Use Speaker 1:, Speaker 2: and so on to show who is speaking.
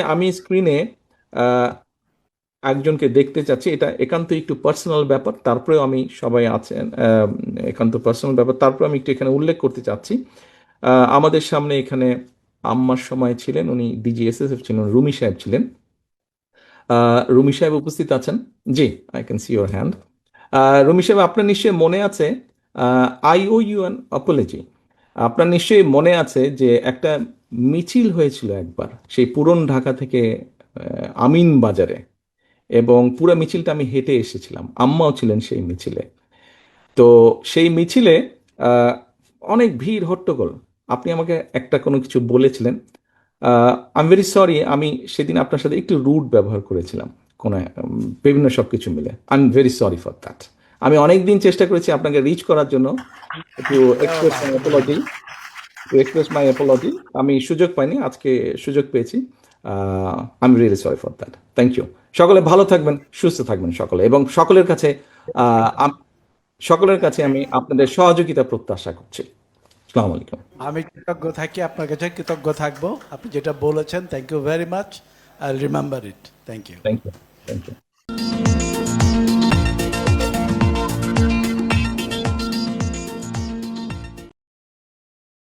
Speaker 1: আমি স্ক্রিনে একজনকে দেখতে চাচ্ছি, এটা একান্ত একটু পার্সোনাল ব্যাপার, তারপরে আমি সবাই আছেন, একান্ত পার্সোনাল ব্যাপার, তারপরে আমি একটু এখানে উল্লেখ করতে চাচ্ছি। আমাদের সামনে এখানে আম্মার সময় ছিলেন, উনি ডিজিএসএসএফ ছিলেন, রুমি সাহেব ছিলেন। রুমি সাহেব উপস্থিত আছেন? জি, I can see your hand. Rumi সাহেব, আপনার নিশ্চয়ই মনে আছে, I owe you an apology. আপনার নিশ্চয়ই মনে আছে যে একটা মিছিল হয়েছিল একবার, সেই পুরন ঢাকা থেকে আমিন বাজারে, এবং পুরো মিছিলটা আমি হেঁটে এসেছিলাম, আম্মাও ছিলেন সেই মিছিলে। তো সেই মিছিলে আহ, অনেক ভিড় হট্টগোল। আপনি আমাকে একটা কোনো কিছু বলেছিলেন। আই এম ভেরি সরি, আমি সেদিন আপনার সাথে একটু রুড ব্যবহার করেছিলাম, কোনো বিভিন্ন সব কিছু মিলে। I am very sorry for that. আমি অনেক দিন চেষ্টা করেছি আপনাকে রিচ করার জন্য, একটু এক্সপ্রেস মাই অ্যাপোলজি, আমি সুযোগ পাইনি, আজকে সুযোগ পেয়েছি। I am really sorry for that. Thank you. সকলে ভালো থাকবেন, সুস্থ থাকবেন সকলে, এবং আহ, আম- সকলের কাছে আমি আপনাদের সহযোগিতা প্রত্যাশা করছি। আসসালামু আলাইকুম।
Speaker 2: আমি কৃতজ্ঞ থাকি, আপনার কাছে কৃতজ্ঞ থাকবো। আপনি যেটা বলেছেন, thank you very much. I remember it. Thank you.
Speaker 1: Thank you. Thank you.